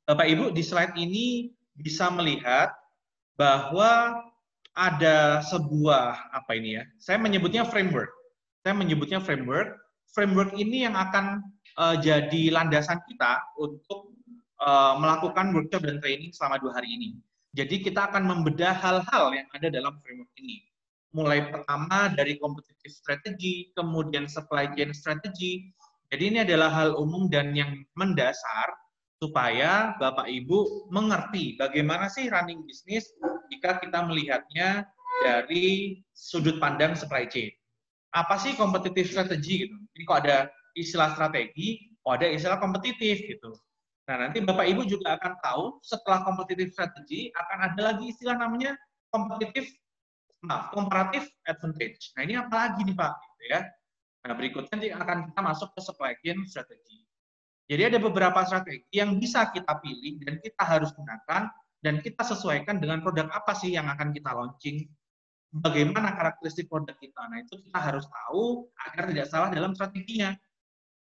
Bapak Ibu di slide ini bisa melihat bahwa ada sebuah apa ini ya? Saya menyebutnya framework. Saya menyebutnya framework. Framework ini yang akan jadi landasan kita untuk melakukan workshop dan training selama 2 hari ini. Jadi kita akan membedah hal-hal yang ada dalam framework ini. Mulai pertama dari competitive strategy, kemudian supply chain strategy. Jadi ini adalah hal umum dan yang mendasar supaya Bapak Ibu mengerti bagaimana sih running bisnis jika kita melihatnya dari sudut pandang supply chain. Apa sih competitive strategy gitu? Jadi kok ada istilah strategi, kok ada istilah kompetitif gitu. Nah, nanti Bapak Ibu juga akan tahu setelah competitive strategy akan ada lagi istilah namanya comparative advantage. Nah, ini apa lagi nih Pak? Gitu ya. Nah, berikutnya nanti akan kita masuk ke supply chain strategy. Jadi ada beberapa strategi yang bisa kita pilih dan kita harus gunakan dan kita sesuaikan dengan produk apa sih yang akan kita launching, bagaimana karakteristik produk kita. Nah, itu kita harus tahu agar tidak salah dalam strateginya.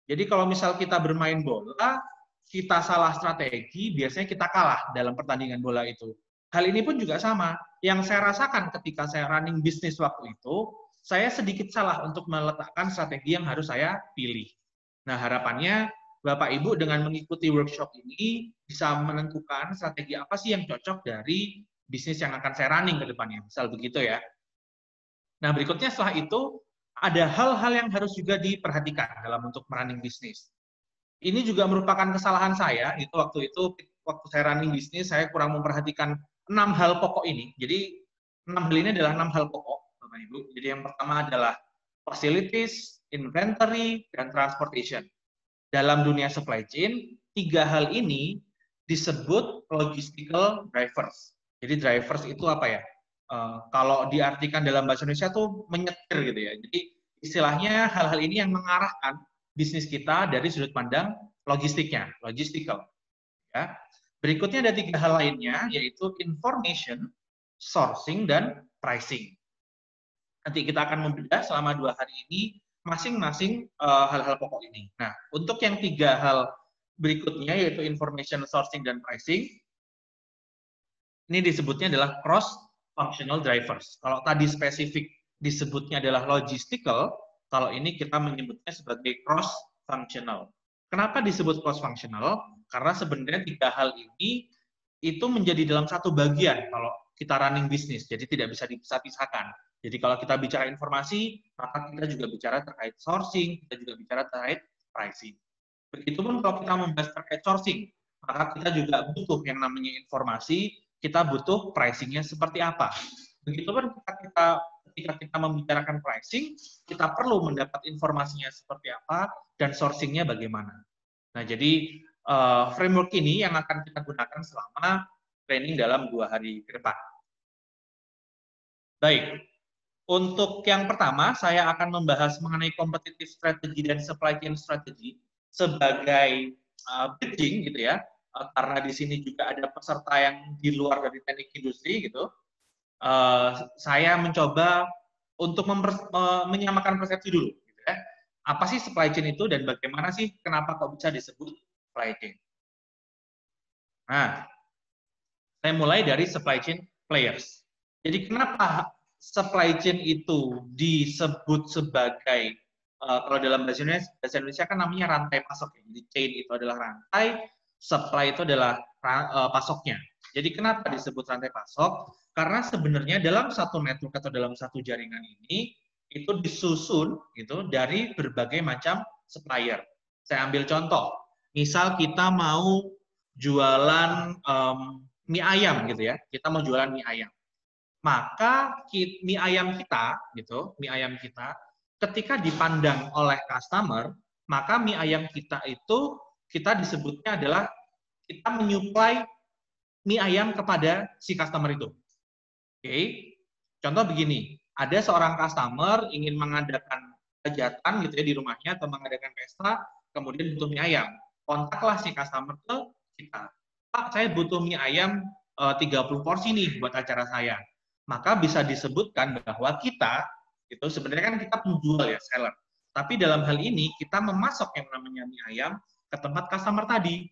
Jadi kalau misal kita bermain bola, kita salah strategi, biasanya kita kalah dalam pertandingan bola itu. Hal ini pun juga sama. Yang saya rasakan ketika saya running bisnis waktu itu, saya sedikit salah untuk meletakkan strategi yang harus saya pilih. Nah, harapannya Bapak Ibu dengan mengikuti workshop ini bisa menentukan strategi apa sih yang cocok dari bisnis yang akan saya running ke depannya. Misal begitu ya. Nah, berikutnya setelah itu ada hal-hal yang harus juga diperhatikan dalam untuk running bisnis. Ini juga merupakan kesalahan saya, waktu saya running bisnis saya kurang memperhatikan 6 hal pokok ini. Jadi 6 hal ini adalah 6 hal pokok, Bapak Ibu. Jadi yang pertama adalah facilities, inventory, dan transportation. Dalam dunia supply chain, 3 hal ini disebut logistical drivers. Jadi drivers itu apa ya? Kalau diartikan dalam bahasa Indonesia tuh menyetir gitu ya. Jadi istilahnya hal-hal ini yang mengarahkan bisnis kita dari sudut pandang logistiknya, logistical. Ya. Berikutnya ada 3 hal lainnya, yaitu information, sourcing, dan pricing. Nanti kita akan membedah selama 2 hari ini masing-masing hal-hal pokok ini. Nah, untuk yang 3 hal berikutnya, yaitu information, sourcing, dan pricing, ini disebutnya adalah cross-functional drivers. Kalau tadi spesifik disebutnya adalah logistical, kalau ini kita menyebutnya sebagai cross-functional. Kenapa disebut cross-functional? Karena sebenarnya 3 hal ini itu menjadi dalam satu bagian kalau kita running bisnis, jadi tidak bisa dipisah-pisahkan. Jadi kalau kita bicara informasi, maka kita juga bicara terkait sourcing, kita juga bicara terkait pricing. Begitupun kalau kita membahas terkait sourcing, maka kita juga butuh yang namanya informasi, kita butuh pricing-nya seperti apa. Begitupun ketika kita membicarakan pricing, kita perlu mendapat informasinya seperti apa dan sourcing-nya bagaimana. Nah, jadi framework ini yang akan kita gunakan selama training dalam 2 hari ke depan. Baik, untuk yang pertama, saya akan membahas mengenai competitive strategy dan supply chain strategy sebagai bridging gitu ya, karena di sini juga ada peserta yang di luar dari teknik industri gitu. Saya mencoba untuk menyamakan persepsi dulu, gitu ya. Apa sih supply chain itu dan bagaimana sih kenapa kok bisa disebut supply chain? Nah, saya mulai dari supply chain players. Jadi kenapa supply chain itu disebut sebagai kalau dalam bahasa Indonesia kan namanya rantai pasok. Jadi chain itu adalah rantai, supply itu adalah pasoknya. Jadi kenapa disebut rantai pasok? Karena sebenarnya dalam satu network atau dalam satu jaringan ini itu disusun gitu dari berbagai macam supplier. Saya ambil contoh, misal kita mau jualan mie ayam gitu ya, kita mau jualan mie ayam. Maka mie ayam kita gitu, mie ayam kita ketika dipandang oleh customer, maka mie ayam kita itu kita disebutnya adalah kita menyuplai mie ayam kepada si customer itu. Oke. Contoh begini, ada seorang customer ingin mengadakan hajatan gitu ya di rumahnya atau mengadakan pesta, kemudian butuh mie ayam. Kontaklah si customer ke kita. Pak, saya butuh mie ayam 30 porsi nih buat acara saya. Maka bisa disebutkan bahwa kita itu sebenarnya kan kita penjual ya, seller. Tapi dalam hal ini kita memasok yang namanya mie ayam ke tempat customer tadi.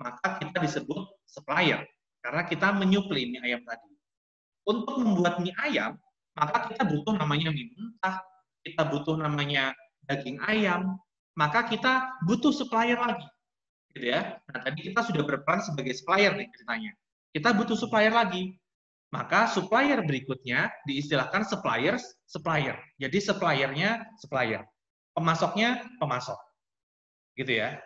maka kita disebut supplier karena kita menyuplai mie ayam tadi. Untuk membuat mie ayam, maka kita butuh namanya mie mentah, kita butuh namanya daging ayam, maka kita butuh supplier lagi, gitu ya. Nah, tadi kita sudah berperan sebagai supplier nih ceritanya. Kita butuh supplier lagi. Maka supplier berikutnya diistilahkan supplier. Jadi suppliernya supplier, pemasoknya pemasok, gitu ya.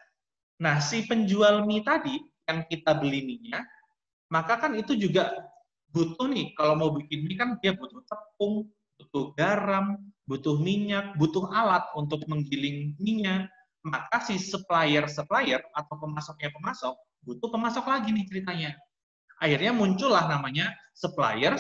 Nah, si penjual mie tadi yang kita beli mie-nya, maka kan itu juga butuh nih, kalau mau bikin mie kan dia butuh tepung, butuh garam, butuh minyak, butuh alat untuk menggiling mie-nya. Maka si supplier atau pemasoknya pemasok butuh pemasok lagi nih ceritanya. Akhirnya muncullah namanya supplier.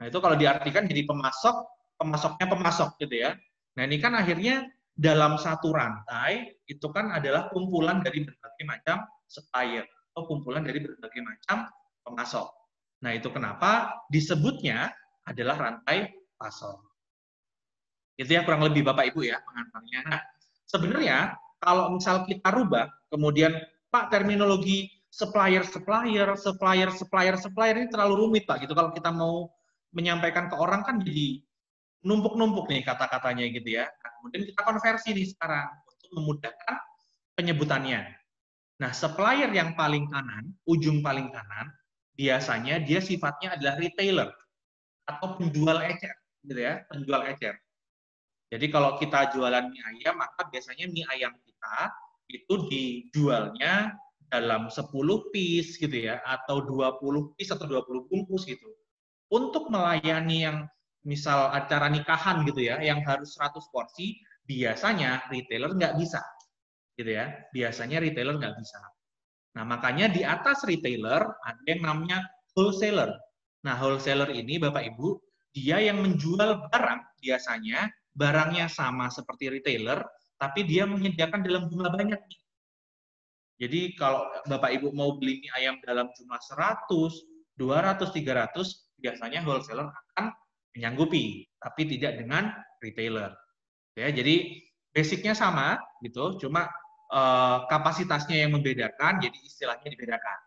Nah, itu kalau diartikan jadi pemasoknya pemasok gitu ya. Nah, ini kan akhirnya dalam satu rantai itu kan adalah kumpulan dari berbagai macam supplier atau kumpulan dari berbagai macam pemasok. Nah, itu kenapa disebutnya adalah rantai pasok. Itu ya kurang lebih Bapak Ibu ya pengantarnya. Nah, sebenarnya kalau misal kita rubah, kemudian Pak terminologi supplier ini terlalu rumit Pak gitu. Kalau kita mau menyampaikan ke orang kan jadi numpuk-numpuk nih kata-katanya gitu ya. Nah, kemudian kita konversi nih sekarang untuk memudahkan penyebutannya. Nah, supplier yang paling kanan, ujung paling kanan, biasanya dia sifatnya adalah retailer atau penjual ecer, gitu ya, penjual ecer. Jadi kalau kita jualan mie ayam, maka biasanya mie ayam kita itu dijualnya dalam 10 piece gitu ya, atau 20 piece atau 20 bungkus gitu. Untuk melayani yang misal acara nikahan gitu ya, yang harus 100 porsi, biasanya retailer nggak bisa. Gitu ya, biasanya retailer nggak bisa. Nah, makanya di atas retailer ada yang namanya wholesaler. Nah, wholesaler ini Bapak Ibu, dia yang menjual barang, biasanya barangnya sama seperti retailer, tapi dia menyediakan dalam jumlah banyak. Jadi kalau Bapak Ibu mau beli mie ayam dalam jumlah 100, 200, 300, biasanya wholesaler akan menyanggupi, tapi tidak dengan retailer. Ya, jadi basicnya sama gitu, cuma kapasitasnya yang membedakan, jadi istilahnya dibedakan.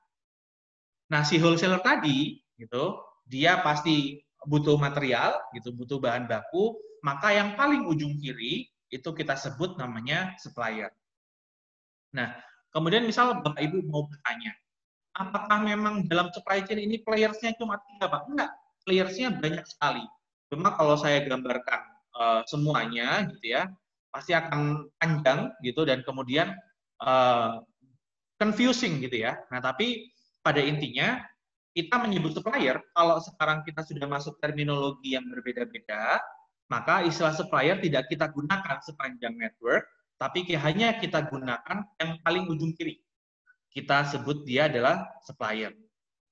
Nah, si wholesaler tadi gitu, dia pasti butuh material gitu, butuh bahan baku, maka yang paling ujung kiri itu kita sebut namanya supplier. Nah, kemudian misal Bapak Ibu mau bertanya, apakah memang dalam supply chain ini players-nya cuma 3, Pak? Enggak, players-nya banyak sekali. Cuma kalau saya gambarkan semuanya gitu ya, pasti akan panjang gitu dan kemudian confusing gitu ya. Nah, tapi pada intinya kita menyebut supplier, kalau sekarang kita sudah masuk terminologi yang berbeda-beda, maka istilah supplier tidak kita gunakan sepanjang network, tapi hanya kita gunakan yang paling ujung kiri. Kita sebut dia adalah supplier.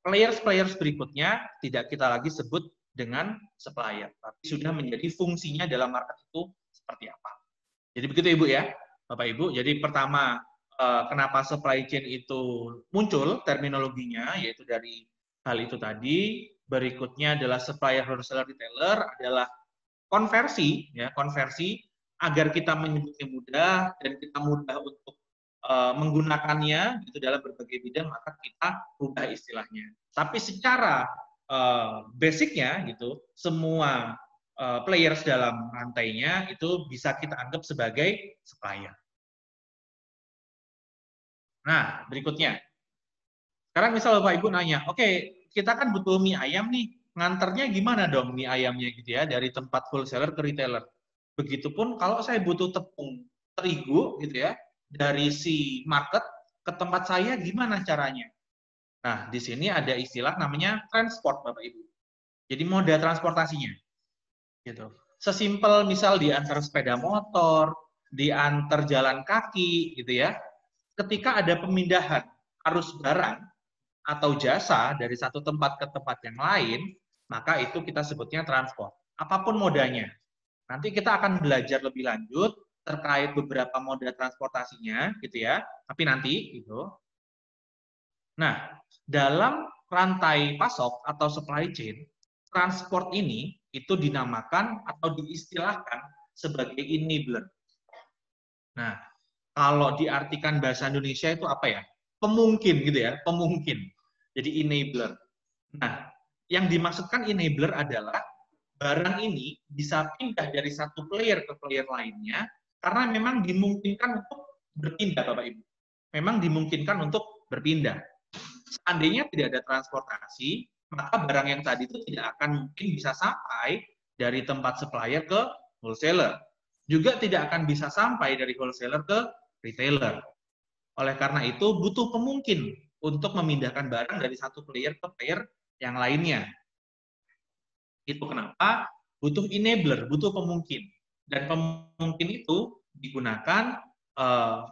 Players berikutnya tidak kita lagi sebut dengan supplier, tapi sudah menjadi fungsinya dalam market itu seperti apa. Jadi begitu Ibu ya, Bapak Ibu. Jadi pertama, kenapa supply chain itu muncul terminologinya, yaitu dari hal itu tadi. Berikutnya adalah supplier, wholesaler, retailer adalah konversi, ya konversi agar kita menyebutnya mudah dan kita mudah untuk menggunakannya gitu dalam berbagai bidang, maka kita rubah istilahnya. Tapi secara basicnya gitu, semua players dalam rantainya itu bisa kita anggap sebagai supplier. Nah, berikutnya. Sekarang misal Bapak Ibu nanya, oke, kita kan butuh mie ayam nih, nganternya gimana dong mie ayamnya gitu ya, dari tempat wholesaler ke retailer. Begitupun kalau saya butuh tepung terigu gitu ya, dari si market ke tempat saya gimana caranya? Nah, di sini ada istilah namanya transport Bapak Ibu. Jadi moda transportasinya. Gitu. Sesimpel misal diantar sepeda motor, diantar jalan kaki gitu ya. Ketika ada pemindahan arus barang atau jasa dari satu tempat ke tempat yang lain, maka itu kita sebutnya transport. Apapun modanya. Nanti kita akan belajar lebih lanjut terkait beberapa moda transportasinya, gitu ya. Tapi nanti, gitu. Nah, dalam rantai pasok atau supply chain, transport ini itu dinamakan atau diistilahkan sebagai enabler. Nah, Kalau diartikan bahasa Indonesia itu apa ya? Pemungkin gitu ya, pemungkin. Jadi enabler. Nah, yang dimaksudkan enabler adalah barang ini bisa pindah dari satu player ke player lainnya karena memang dimungkinkan untuk berpindah, Bapak Ibu. Memang dimungkinkan untuk berpindah. Seandainya tidak ada transportasi, maka barang yang tadi itu tidak akan mungkin bisa sampai dari tempat supplier ke wholesaler. Juga tidak akan bisa sampai dari wholesaler ke retailer. Oleh karena itu, butuh pemungkin untuk memindahkan barang dari satu player ke player yang lainnya. Itu kenapa butuh enabler, butuh pemungkin. Dan pemungkin itu digunakan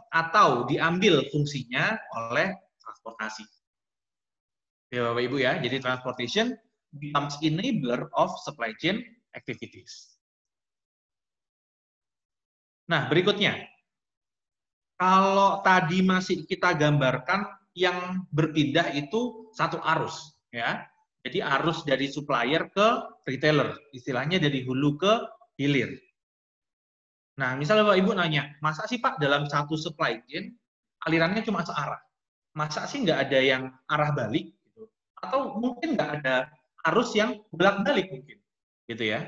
atau diambil fungsinya oleh transportasi. Ya, Bapak Ibu ya, jadi transportation becomes enabler of supply chain activities. Nah, berikutnya. Kalau tadi masih kita gambarkan yang berpindah itu satu arus, ya. Jadi arus dari supplier ke retailer, istilahnya dari hulu ke hilir. Nah, misalnya Bapak Ibu nanya, masa sih Pak dalam satu supply chain alirannya cuma searah? Masa sih nggak ada yang arah balik? Gitu? Atau mungkin nggak ada arus yang bolak-balik mungkin, gitu ya?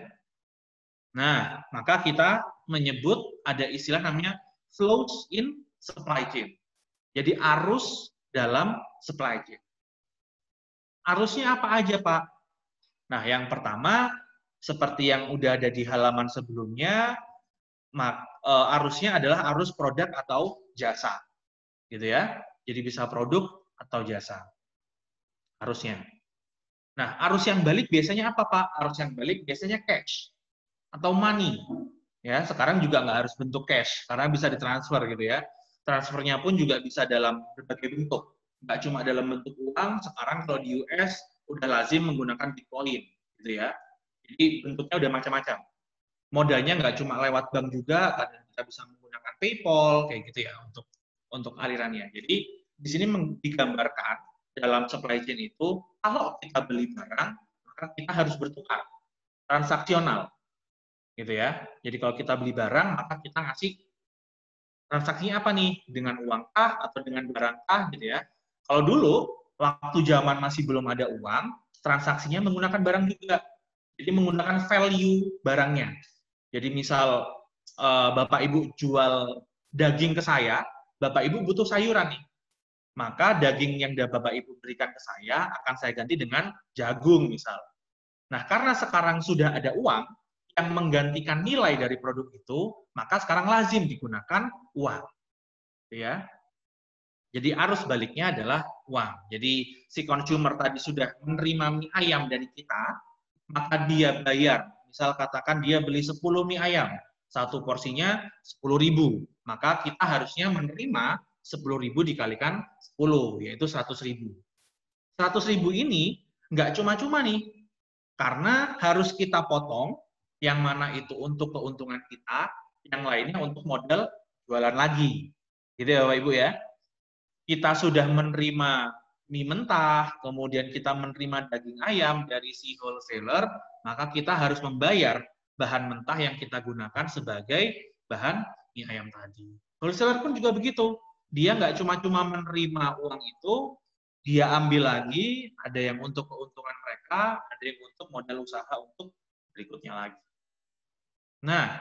Nah, maka kita menyebut ada istilah namanya flows in supply chain. Jadi arus dalam supply chain. Arusnya apa aja, Pak? Nah, yang pertama, seperti yang udah ada di halaman sebelumnya, arusnya adalah arus produk atau jasa. Gitu ya. Jadi bisa produk atau jasa. Arusnya. Nah, arus yang balik biasanya apa, Pak? Arus yang balik biasanya cash atau money. Ya, sekarang juga nggak harus bentuk cash, karena bisa ditransfer gitu ya. Transfernya pun juga bisa dalam berbagai bentuk. Nggak cuma dalam bentuk uang, sekarang kalau di US udah lazim menggunakan Bitcoin, gitu ya. Jadi bentuknya udah macam-macam. Modalnya nggak cuma lewat bank juga, kadang kita bisa menggunakan PayPal, kayak gitu ya, untuk alirannya. Jadi di sini digambarkan dalam supply chain itu, kalau kita beli barang, maka kita harus bertukar, transaksional, gitu ya. Jadi kalau kita beli barang, maka kita ngasih transaksinya apa nih? Dengan uang kah atau dengan barang kah gitu ya. Kalau dulu waktu zaman masih belum ada uang, transaksinya menggunakan barang juga. Jadi menggunakan value barangnya. Jadi misal Bapak Ibu jual daging ke saya, Bapak Ibu butuh sayuran nih. Maka daging yang Bapak Ibu berikan ke saya akan saya ganti dengan jagung misal. Nah, karena sekarang sudah ada uang yang menggantikan nilai dari produk itu, maka sekarang lazim digunakan uang. Ya. Jadi arus baliknya adalah uang. Jadi si consumer tadi sudah menerima mie ayam dari kita, maka dia bayar. Misal katakan dia beli 10 mie ayam, satu porsinya 10.000, maka kita harusnya menerima 10.000 dikalikan 10, yaitu 100.000. 100.000 ini nggak cuma-cuma nih, karena harus kita potong, yang mana itu untuk keuntungan kita, yang lainnya untuk modal jualan lagi. Gitu ya Bapak Ibu ya. Kita sudah menerima mie mentah, kemudian kita menerima daging ayam dari si wholesaler, maka kita harus membayar bahan mentah yang kita gunakan sebagai bahan mie ayam tadi. Wholesaler pun juga begitu. Dia nggak cuma-cuma menerima uang itu, dia ambil lagi, ada yang untuk keuntungan mereka, ada yang untuk modal usaha untuk berikutnya lagi. Nah,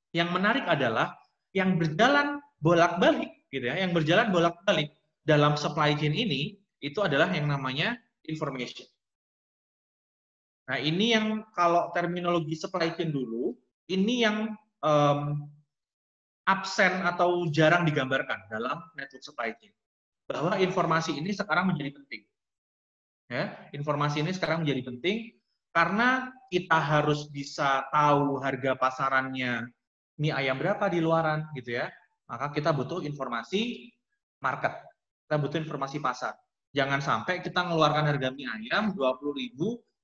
yang menarik adalah yang berjalan bolak-balik, gitu ya, yang berjalan bolak-balik dalam supply chain ini itu adalah yang namanya information. Nah, ini yang kalau terminologi supply chain dulu, ini yang absen atau jarang digambarkan dalam network supply chain. Bahwa informasi ini sekarang menjadi penting. Ya, informasi ini sekarang menjadi penting karena kita harus bisa tahu harga pasarannya mie ayam berapa di luaran gitu ya. Maka kita butuh informasi market. Kita butuh informasi pasar. Jangan sampai kita mengeluarkan harga mie ayam 20.000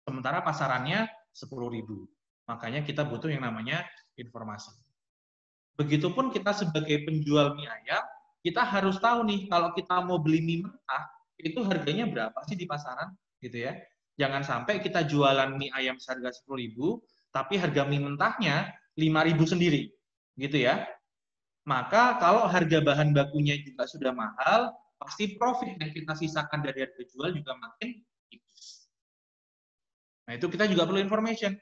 sementara pasarannya 10.000. Makanya kita butuh yang namanya informasi. Begitupun kita sebagai penjual mie ayam, kita harus tahu nih kalau kita mau beli mie mentah, itu harganya berapa sih di pasaran gitu ya. Jangan sampai kita jualan mie ayam seharga 10.000, tapi harga mie mentahnya 5.000 sendiri. Gitu ya. Maka kalau harga bahan bakunya juga sudah mahal, pasti profit yang kita sisakan dari harga jual juga makin tipis. Nah, itu kita juga perlu information.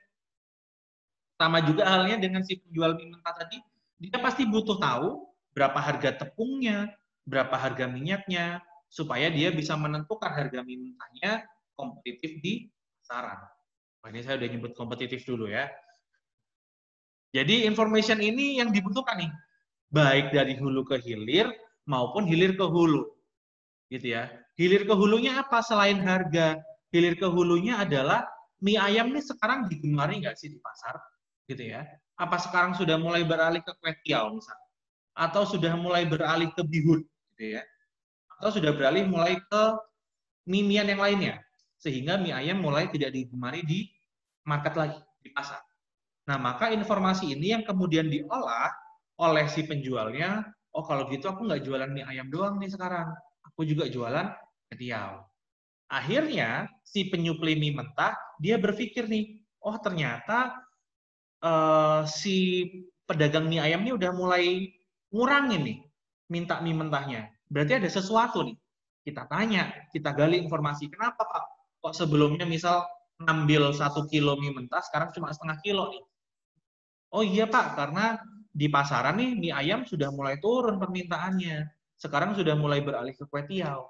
Sama juga halnya dengan si penjual mie mentah tadi, dia pasti butuh tahu berapa harga tepungnya, berapa harga minyaknya, supaya dia bisa menentukan harga mie mentahnya kompetitif di pasaran. Nah, ini saya udah nyebut kompetitif dulu ya. Jadi information ini yang dibutuhkan nih, baik dari hulu ke hilir maupun hilir ke hulu. Gitu ya. Hilir ke hulunya apa selain harga? Hilir ke hulunya adalah mie ayam nih sekarang digemari nggak sih di pasar? Gitu ya. Apa sekarang sudah mulai beralih ke kue tiaw misalnya? Atau sudah mulai beralih ke bihun gitu ya. Atau sudah beralih mulai ke mie-mian yang lainnya. Sehingga mie ayam mulai tidak digemari di market lagi, di pasar. Nah, maka informasi ini yang kemudian diolah oleh si penjualnya, oh kalau gitu aku nggak jualan mie ayam doang nih sekarang, aku juga jualan ketiau. Akhirnya, si penyupli mie mentah, dia berpikir nih, oh ternyata si pedagang mie ayam ini udah mulai ngurangin nih, minta mie mentahnya. Berarti ada sesuatu nih. Kita tanya, kita gali informasi, kenapa Pak? Kok sebelumnya misal ngambil 1 kilo mie mentah, sekarang cuma setengah kilo nih. Oh iya Pak, karena di pasaran nih mie ayam sudah mulai turun permintaannya. Sekarang sudah mulai beralih ke kue tiaw.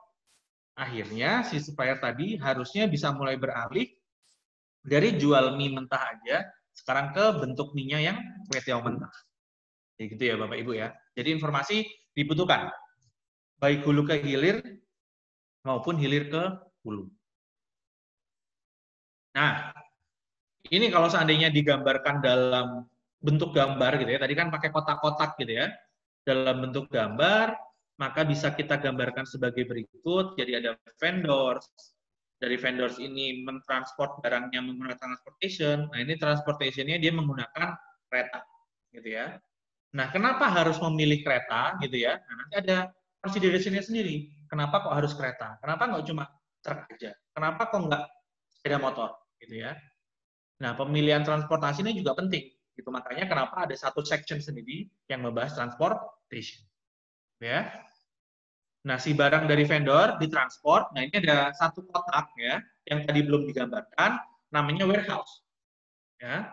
Akhirnya si supplier tadi harusnya bisa mulai beralih dari jual mie mentah aja, sekarang ke bentuk mie-nya yang kue tiaw mentah. Jadi gitu ya Bapak Ibu ya. Jadi informasi dibutuhkan, baik hulu ke hilir maupun hilir ke hulu. Nah, ini kalau seandainya digambarkan dalam bentuk gambar gitu ya, tadi kan pakai kotak-kotak gitu ya, dalam bentuk gambar, maka bisa kita gambarkan sebagai berikut. Jadi ada vendors, dari vendors ini mentransport barangnya menggunakan transportation. Nah, ini transportation-nya dia menggunakan kereta, gitu ya. Nah, kenapa harus memilih kereta, gitu ya? Nah, nanti ada consideration-nya sendiri. Kenapa kok harus kereta? Kenapa nggak cuma truk aja? Kenapa kok nggak sepeda motor, gitu ya? Nah, pemilihan transportasi ini juga penting. Gitu. Makanya kenapa ada satu section sendiri yang membahas transportation. Ya. Nah, si barang dari vendor ditransport. Nah, ini ada satu kotak ya yang tadi belum digambarkan, namanya warehouse. Ya.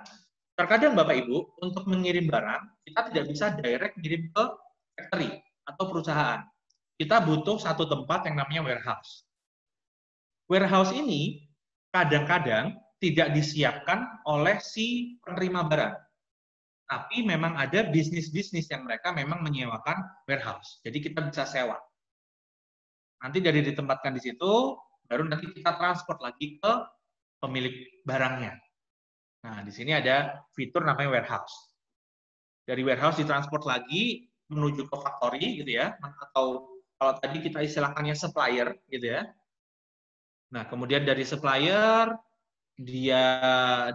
Terkadang Bapak Ibu untuk mengirim barang kita tidak bisa direct ngirim ke factory atau perusahaan. Kita butuh satu tempat yang namanya warehouse. Warehouse ini kadang-kadang tidak disiapkan oleh si penerima barang. Tapi memang ada bisnis-bisnis yang mereka memang menyewakan warehouse. Jadi kita bisa sewa. Nanti dari ditempatkan di situ, baru nanti kita transport lagi ke pemilik barangnya. Nah, di sini ada fitur namanya warehouse. Dari warehouse ditransport lagi menuju ke factory gitu ya, atau kalau tadi kita istilahkannya supplier gitu ya. Nah, kemudian dari supplier dia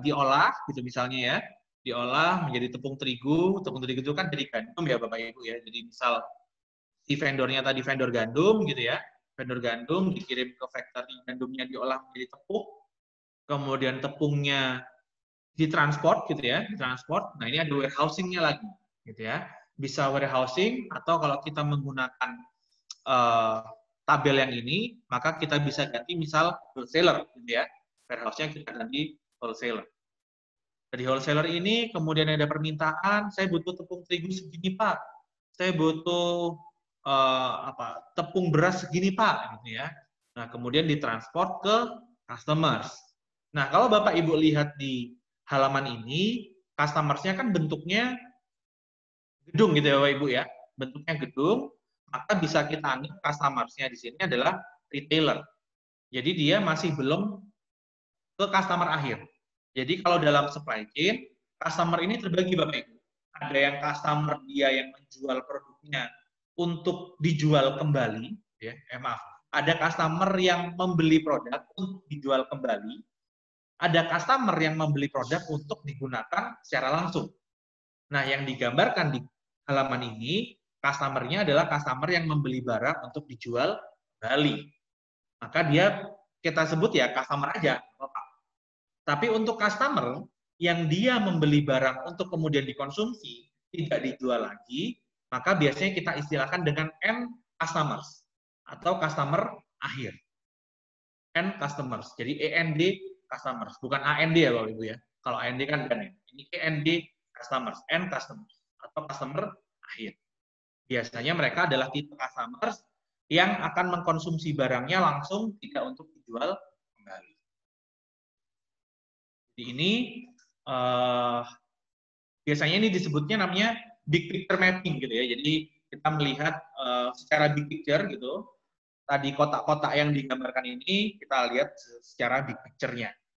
diolah gitu misalnya ya, diolah menjadi tepung terigu itu kan dari gandum ya Bapak Ibu ya. Jadi misal si vendornya tadi vendor gandum gitu ya, vendor gandum dikirim ke factory, gandumnya diolah menjadi tepung, kemudian tepungnya ditransport gitu ya, ditransport. Nah, ini ada warehousing-nya lagi gitu ya. Bisa warehousing atau kalau kita menggunakan tabel yang ini, maka kita bisa ganti misal wholesaler gitu ya. Warehouse-nya kita ganti wholesaler. Dari wholesaler ini kemudian ada permintaan, saya butuh tepung terigu segini Pak, saya butuh tepung beras segini Pak, gitu ya. Nah kemudian ditransport ke customers. Nah kalau Bapak Ibu lihat di halaman ini, customers-nya kan bentuknya gedung gitu ya Bapak Ibu ya, bentuknya gedung, maka bisa kita anggap customers-nya di sini adalah retailer. Jadi dia masih belum ke customer akhir. Jadi kalau dalam supply chain, customer ini terbagi Bapak Ibu. Ada yang customer dia yang menjual produknya untuk dijual kembali, ya, maaf. Ada customer yang membeli produk untuk dijual kembali. Ada customer yang membeli produk untuk digunakan secara langsung. Nah, yang digambarkan di halaman ini, customer-nya adalah customer yang membeli barang untuk dijual kembali. Maka dia kita sebut ya customer aja, Bapak. Tapi untuk customer yang dia membeli barang untuk kemudian dikonsumsi, tidak dijual lagi, maka biasanya kita istilahkan dengan end customers atau customer akhir. End customers. Jadi END customers, bukan AND ya Bapak Ibu ya. Kalau AND kan ya. Ini END customers, end customers atau customer akhir. Biasanya mereka adalah tipe customers yang akan mengkonsumsi barangnya langsung, tidak untuk dijual kembali. Jadi ini biasanya ini disebutnya namanya big picture mapping gitu ya. Jadi kita melihat secara big picture gitu. Tadi kotak-kotak yang digambarkan ini kita lihat secara big picture-nya.